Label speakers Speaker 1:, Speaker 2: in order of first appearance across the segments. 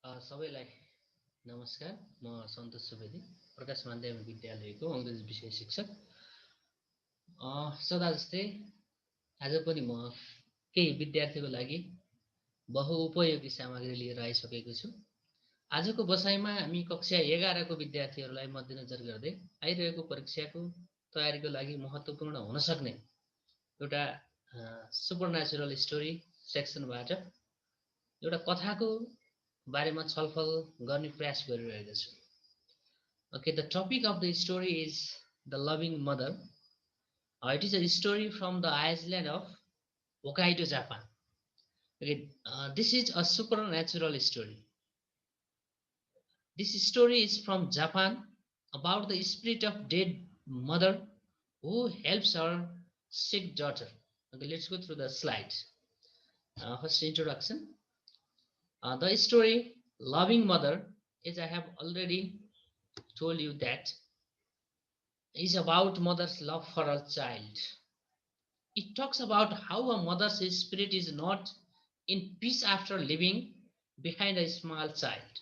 Speaker 1: सबैलाई नमस्कार। म सन्तोष सुवेदी, प्रकाश माध्यमिक विद्यालयको अङ्ग्रेजी विषय शिक्षक। सदा जस्तै आज पनि म केही विद्यार्थीको लागि बहुउपयोगी सामग्री लिएर आइसकेको छु। आजको बसाइमा हामी कक्षा 11 को विद्यार्थीहरूलाई मध्यनजर गर्दै आइरहेको परीक्षाको तयारीको लागि महत्त्वपूर्ण हुन सक्ने एउटा सुपरन्याचुरल स्टोरी सेक्सनबाट एउटा कथाको बारेमा छलफल गर्ने प्रयास गरिरहेको छु। Okay, the topic of the story is The Loving Mother. It is a story from the island of Hokkaido, Japan. Okay, this is a supernatural story. This story is from Japan about the spirit of dead mother who helps her sick daughter. Okay, let's go through the slides. First introduction. The story Loving Mother, as I have already told you, that is about mother's love for her child. It talks about how a mother's spirit is not in peace after leaving behind a small child.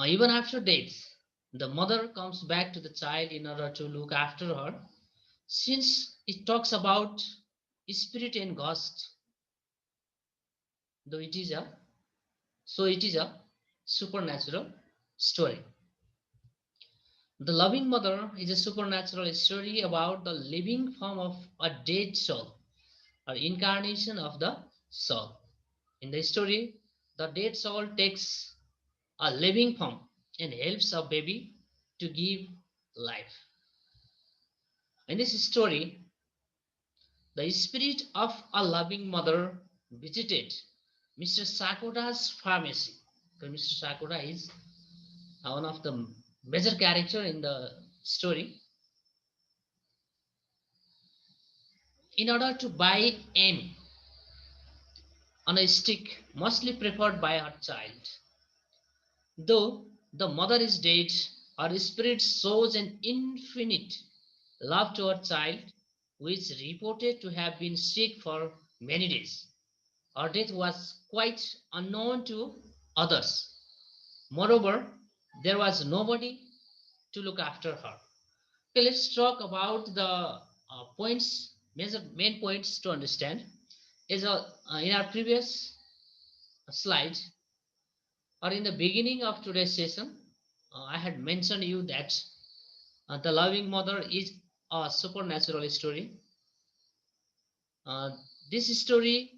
Speaker 1: Even after death, the mother comes back to the child in order to look after her. Since it talks about spirit and ghost, though it is a supernatural story. The Loving Mother is a supernatural story about the living form of a dead soul, or incarnation of the soul. In the story, the dead soul takes a living form and helps a baby to give life. In this story, the spirit of a loving mother visited Mr. Sakota's pharmacy. So Mr. Sakota is one of the major character in the story, in order to buy M on a stick, mostly preferred by her child. Though the mother is dead, her spirit shows an infinite love to her child, who is reported to have been sick for many days. Her death was quite unknown to others. Moreover, there was nobody to look after her. Okay, let's talk about the points, major main points to understand. In our previous slide, or in the beginning of today's session, I had mentioned you that The Loving Mother is a supernatural story. Uh, this story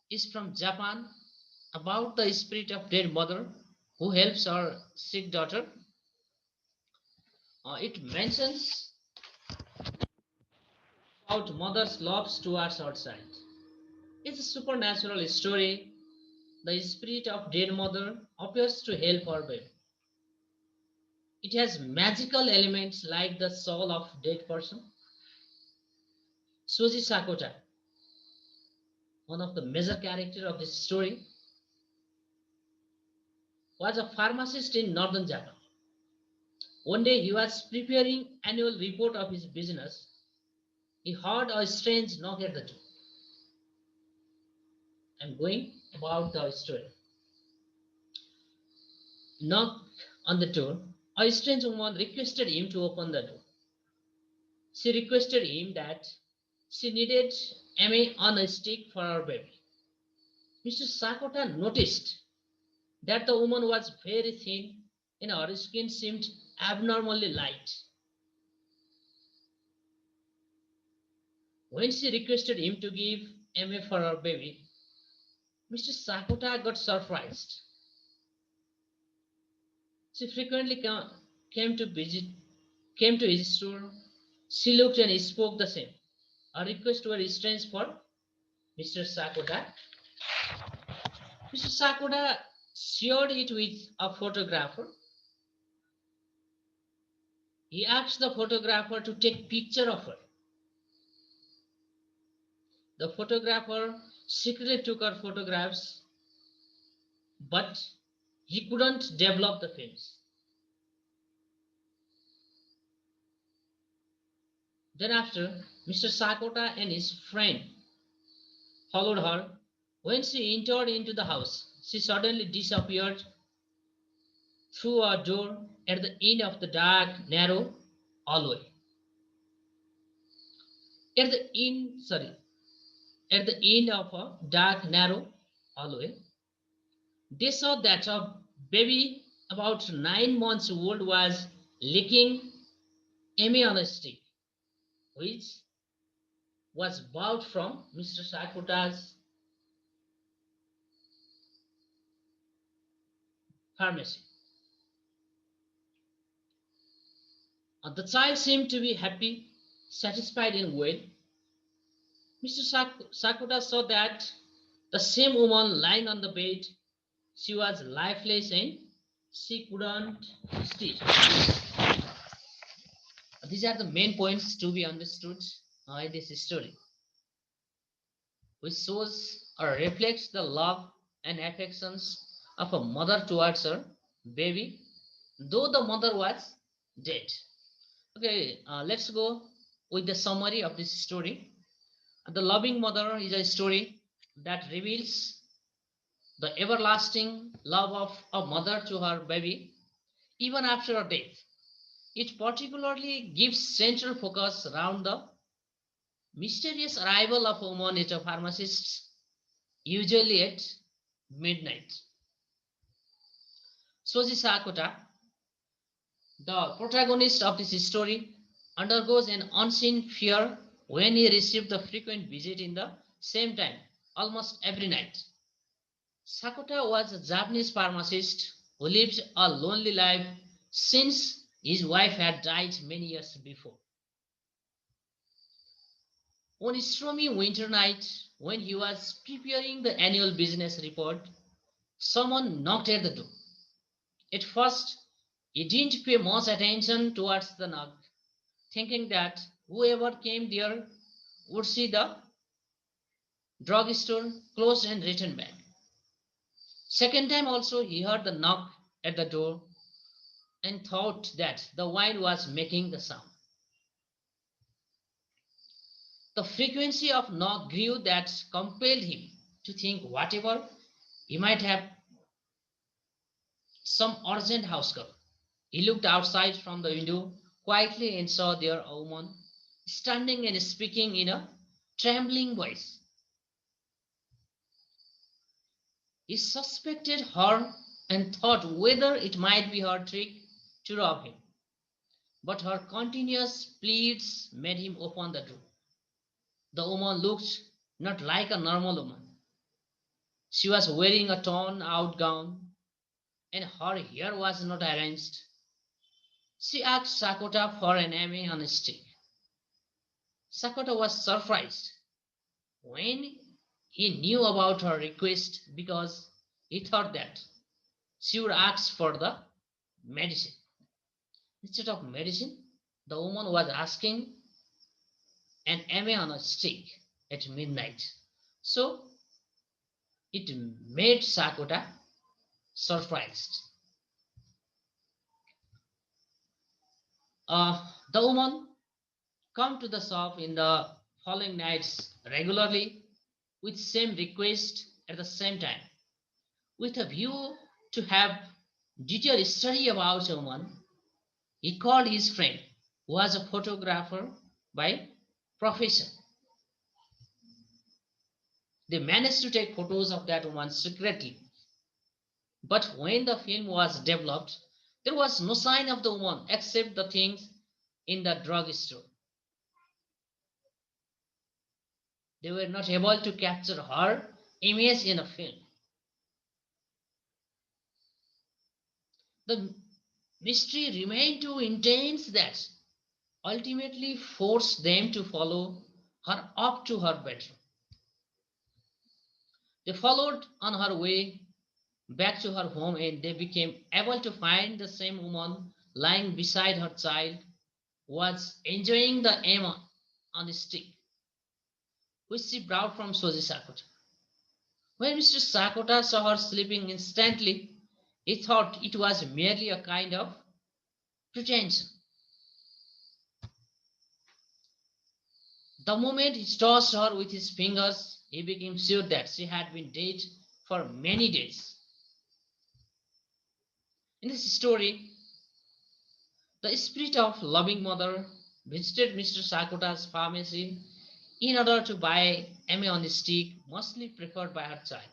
Speaker 1: is from Japan about the spirit of dead mother who helps her sick daughter. It mentions about mother's love towards her child. It's a supernatural story. The spirit of dead mother appears to help her baby. It has magical elements like the soul of dead person. Suji Sakota, one of the major characters of this story, was a pharmacist in northern Japan. One day he was preparing annual report of his business. He heard a strange knock at the door. I'm going about the story. Knock on the door. A strange woman requested him to open the door. She requested him that she needed MA on a stick for her baby. Mr. Sakota noticed that the woman was very thin and her skin seemed abnormally light. When she requested him to give MA for her baby, Mr. Sakota got surprised. She frequently came to his store. She looked and spoke the same. Her requests were strange for Mr. Sakota. Mr. Sakota shared it with a photographer. He asked the photographer to take picture of her. The photographer secretly took her photographs, but he couldn't develop the films. Then after, Mr. Sakota and his friend followed her. When she entered into the house, she suddenly disappeared through a door at the end of the dark, narrow hallway. At the end, sorry, at the end of a dark, narrow hallway, they saw that a baby about 9 months old was licking Amy on a stick, which was bought from Mr. Sakuta's pharmacy. The child seemed to be happy, satisfied, and well. Mr. Sakuta saw that the same woman lying on the bed, she was lifeless and she couldn't speak. These are the main points to be understood in this story, which shows or reflects the love and affections of a mother towards her baby, though the mother was dead. Okay, let's go with the summary of this story. The Loving Mother is a story that reveals the everlasting love of a mother to her baby even after her death. It particularly gives central focus around the mysterious arrival of a woman at a pharmacist, usually at midnight. Soji Sakota, the protagonist of this story, undergoes an unseen fear when he received the frequent visit in the same time, almost every night. Sakota was a Japanese pharmacist who lived a lonely life since his wife had died many years before. One stormy winter night, when he was preparing the annual business report, someone knocked at the door. At first, he didn't pay much attention towards the knock, thinking that whoever came there would see the drugstore closed and return back. Second time also he heard the knock at the door and thought that the wine was making the sound. The frequency of knock grew that compelled him to think whatever he might have some urgent house call. He looked outside from the window quietly and saw there a woman standing and speaking in a trembling voice. He suspected her and thought whether it might be her trick to rob him. But her continuous pleas made him open the door. The woman looked not like a normal woman. She was wearing a torn out gown and her hair was not arranged. She asked Sakota for an emmy on a stick. Sakota was surprised when he knew about her request because he thought that she would ask for the medicine. Instead of medicine, the woman was asking an emmy on a stick at midnight. So it made Sakota surprised. The woman come to the shop in the following nights regularly with same request at the same time, with a view to have detailed study about a woman. He called his friend, who was a photographer by profession. They managed to take photos of that woman secretly. But when the film was developed, there was no sign of the woman except the things in the drugstore. They were not able to capture her image in a film. The mystery remained too intense that ultimately forced them to follow her up to her bedroom. They followed on her way back to her home and they became able to find the same woman lying beside her child was enjoying the Emma on a stick, which she brought from Soji Sakota. When Mr. Sakota saw her sleeping instantly, he thought it was merely a kind of pretension. The moment he touched her with his fingers, he became sure that she had been dead for many days. In this story, the spirit of loving mother visited Mr. Sakota's pharmacy in order to buy MA on a stick, mostly preferred by her child.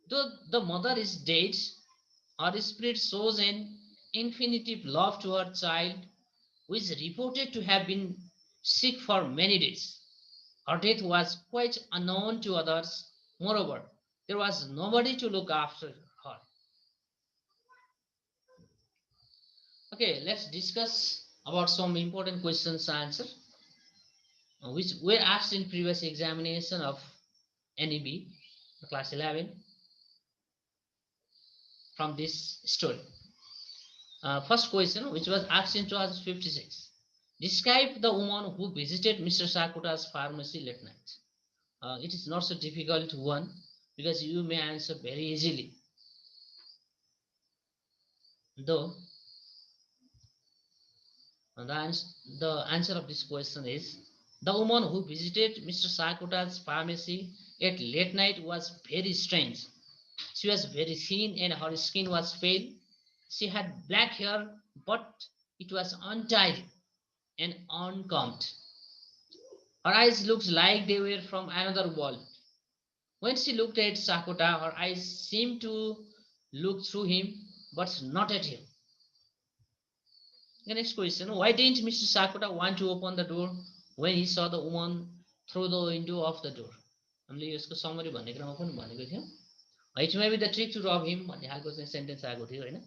Speaker 1: Though the mother is dead, her spirit shows an infinitive love to her child, who is reported to have been sick for many days. Her death was quite unknown to others. Moreover, there was nobody to look after her. Okay, let's discuss about some important questions and answer which were asked in previous examination of NEB class 11 from this story. First question, which was asked in 2056. Describe the woman who visited Mr. Sakuta's pharmacy late night. It is not so difficult one because you may answer very easily. Though the answer of this question is the woman who visited Mr. Sakuta's pharmacy at late night was very strange. She was very thin and her skin was pale. She had black hair, but it was untidy and uncombed. Her eyes looked like they were from another world. When she looked at Sakota, her eyes seemed to look through him, but not at him. The next question, why didn't Mr. Sakota want to open the door when he saw the woman through the window of the door? हामीले यसको summary भन्ने क्रममा पनि भनेको थियौँ. It may be the trick to rob him भन्ने खालको चाहिँ सेन्टेन्स आएको थियो हैन.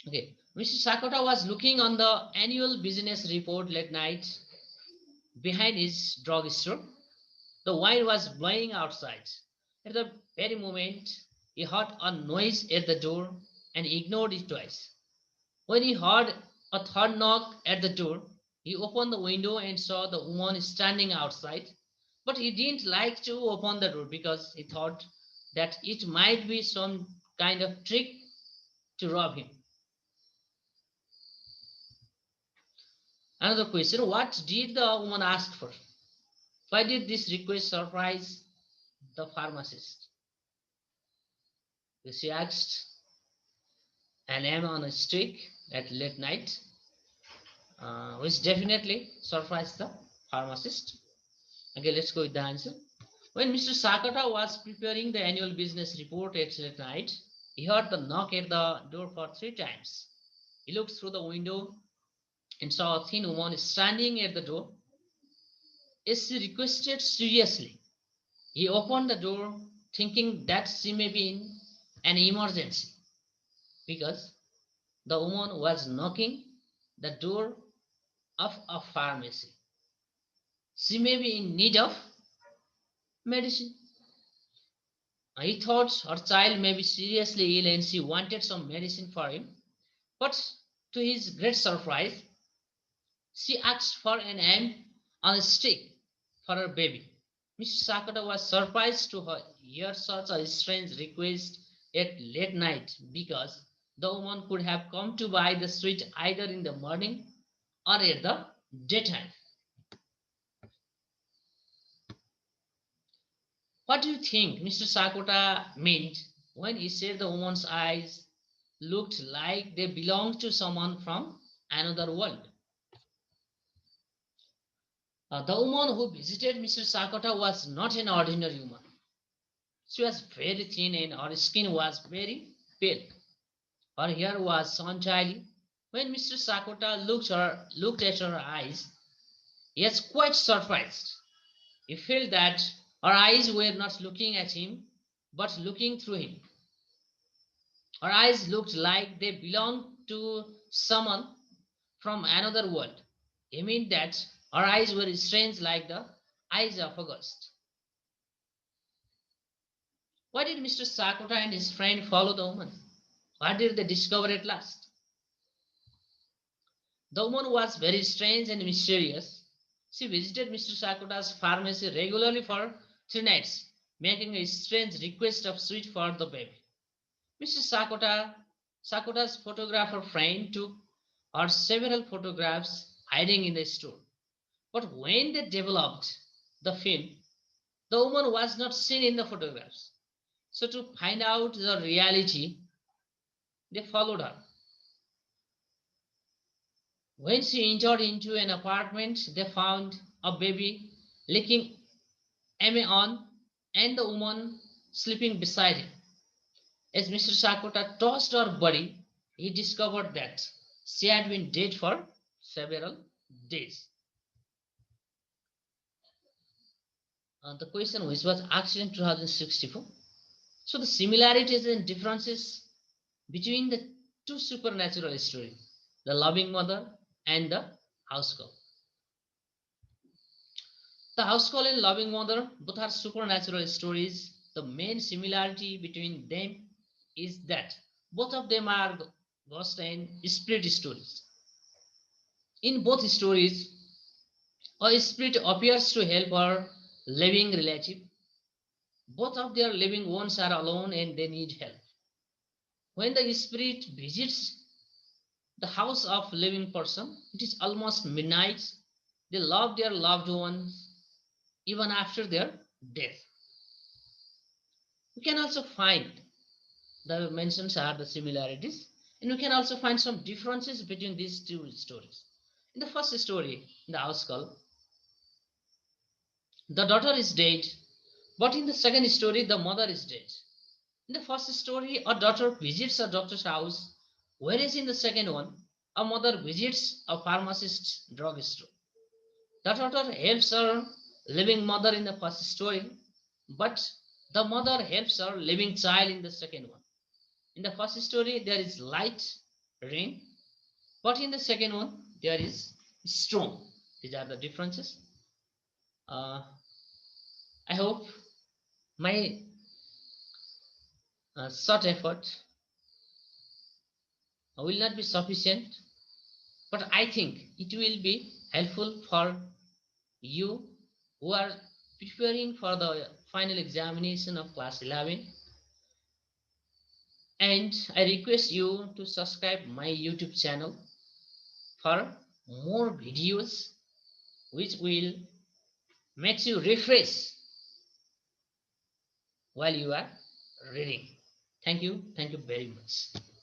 Speaker 1: Okay, Mr. Sakota was looking on the annual business report late night behind his drugstore. The wind was blowing outside. At the very moment, he heard a noise at the door and ignored it twice. When he heard a third knock at the door, he opened the window and saw the woman standing outside. But he didn't like to open the door because he thought that it might be some kind of trick to rob him. Another question, what did the woman ask for? Why did this request surprise the pharmacist? She asked an M on a stick at late night, which definitely surprised the pharmacist. Okay, let's go with the answer. When Mr. Sakata was preparing the annual business report at late night, he heard the knock at the door for 3 times. He looked through the window and saw a thin woman standing at the door. As she requested seriously, he opened the door thinking that she may be in an emergency because the woman was knocking the door of a pharmacy. She may be in need of medicine. He thought her child may be seriously ill and she wanted some medicine for him. But to his great surprise, she asked for an M on a stick for her baby. Mr. Sakata was surprised to hear such a strange request at late night because the woman could have come to buy the sweet either in the morning or at the daytime. What do you think Mr. Sakota meant when he said the woman's eyes looked like they belonged to someone from another world? The woman who visited Mr. Sakota was not an ordinary woman. She was very thin and her skin was very pale. Her hair was untidy. When Mr. Sakota looked at her eyes, he was quite surprised. He felt that her eyes were not looking at him, but looking through him. Her eyes looked like they belonged to someone from another world. He meant that her eyes were strange like the eyes of a ghost. Why did Mr. Sakota and his friend follow the woman? What did they discover at last? The woman was very strange and mysterious. She visited Mr. Sakota's pharmacy regularly for 3 nights, making a strange request of sweet for the baby. Mr. Sakota's photographer friend took her several photographs hiding in the store. But when they developed the film, The woman was not seen in the photographs. So, to find out the reality, they followed her. When she entered into an apartment, they found a baby licking Ame on and the woman sleeping beside him. As Mr. Sakota tossed her body, he discovered that she had been dead for several days. The question which was asked in 2064. So the similarities and differences between the two supernatural stories, the loving mother and the house call. The house call and loving mother both are supernatural stories. The main similarity between them is that both of them are ghost and spirit stories. In both stories, a spirit appears to help her living relative. Both of their living ones are alone and they need help. When the spirit visits the house of living person, it is almost midnight. They love their loved ones even after their death. We can also find the mentions are the similarities, and we can also find some differences between these two stories. In the first story, in the house call, the daughter is dead, but in the second story, the mother is dead. In the first story, a daughter visits a doctor's house, whereas in the second one, a mother visits a pharmacist's drugstore. The daughter helps her living mother in the first story, but the mother helps her living child in the second one. In the first story, there is light, rain, but in the second one, there is storm. These are the differences. Uh, I hope my short effort will not be sufficient, but I think it will be helpful for you who are preparing for the final examination of class 11. And I request you to subscribe my YouTube channel for more videos which will make you refresh while you are reading. Thank you. Thank you very much.